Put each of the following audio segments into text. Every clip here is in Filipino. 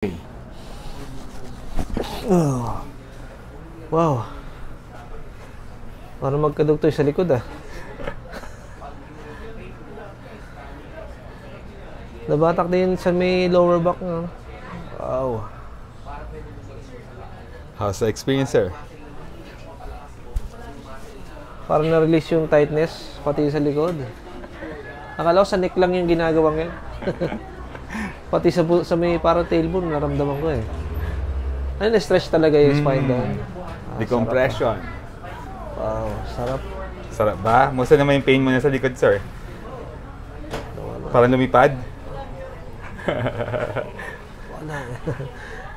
Oh. Wow. Parang magkadugtoy sa likod ah. Nabatak din sa may lower back nga. Wow. How's the experience, sir? Parang na-release yung tightness pati sa likod. Akala ko sa neck lang yung ginagawa ngayon. Pati sa may parang tailbone naramdaman ko eh. Ano, na-stretch talaga yung spine down. Decompression. Wow, sarap. Sarap ba? Musta naman yung pain mo na sa likod, sir? Parang lumipad? Wala.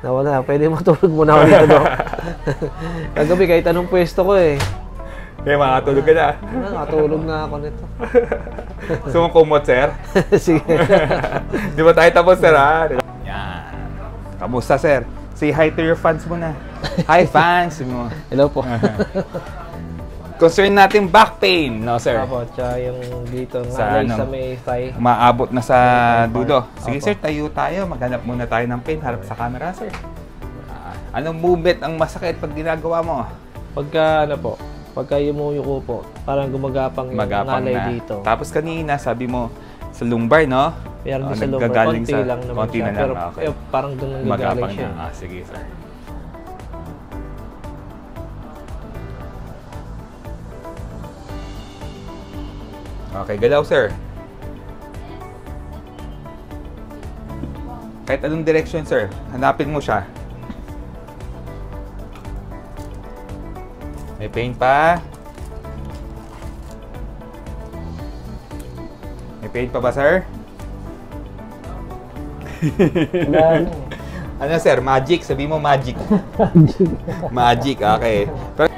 Nawala. Pwede matulog muna ako dito, Dok. Kagabi kahit anong pwesto ko eh. Kaya makatulog ka na. Nakatulog na ako nito. Gusto mong kumot, sir? Sige. Di ba tayo tapos, sir, ha? Yan. Kamusta, sir? Say hi to your fans muna. Hi, fans! Hello po. Concern natin back pain, no, sir? Apo, tsaka yung dito Sa, sa may thigh. Maabot na sa dulo. Sige, sir, tayo tayo. Maghanap muna tayo ng pain. Harap sa camera, sir. Anong movement ang masakit pag ginagawa mo? Pagka, ano po, pagka yumuyuko po, parang gumagapang yung ngalay na dito. Tapos kanina, sabi mo, sa lumbar, no? Meron din sa lumbar, konti lang naman konti siya. na lang, Pero okay. parang doon nanggagaling siya. Na. Sige, sir. Okay, galaw, sir. Kahit anong direction, sir. Hanapin mo siya. May pain pa? May pain pa ba, sir? Ano, sir? Magic? Sabi mo magic. Magic, okay. Pero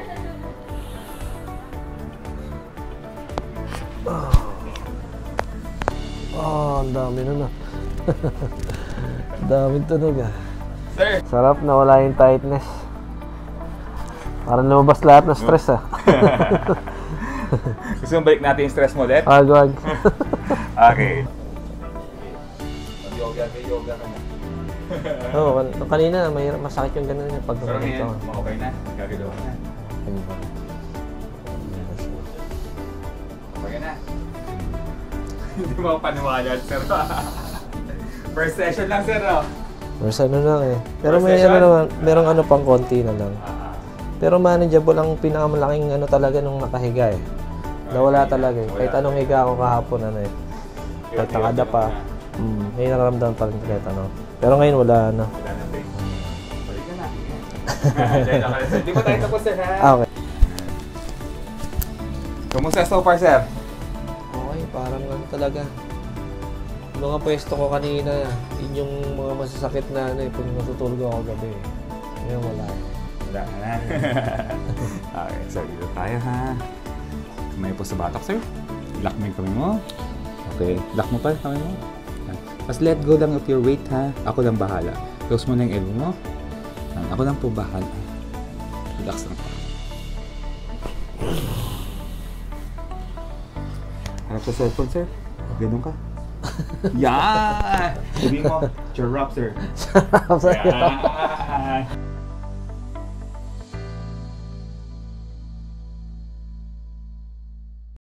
ang dami na. Daming tunog ah. Sir! Sarap na wala yung tightness. Parang lumabas lahat ng stress ah. Gusto mo balik natin yung stress mo ulit? Wag. Okay. Yoga ka na. Oo, kanina masakit yung ganun yung pag Pero ngayon, okay na. Gagalaw na. Okay na. Hindi mo ako paniwala, sir. First session lang, sir. First ano lang eh. Pero may session? ano naman, merong ano pang konti na lang. Pero manageable ang pinakamalaking ano talaga nung nakahiga eh. Nawala talaga eh. Kahit anong higa ako kahapon ano eh. Kahit nakada pa. May nararamdaman pa rin kahit ano. Pero ngayon wala na. Wala na, sir. Balik ka na. Hindi mo tayo tapos, sir, ha? Okay. Kumusta so far, sir? Okay, parang ano talaga. Yung mga pwesto ko kanina, yun yung mga masasakit na ano eh, kung natutulog ako gabi eh. Ngayon wala eh. Wala na. Okay, so dito tayo, ha? Kamay po sa batok, sir. Lock mo yung kamay mo. Okay, lock mo pa yung kamay mo. Mas let go lang of your weight, ha? Ako lang bahala. Close mo na yung elbow mo. Ako lang po bahala. Relax lang po. Harap sa cellphone, sir. Ganun ka. Yan! Sabihin mo, charap, sir. Sarap sa'yo. Yan!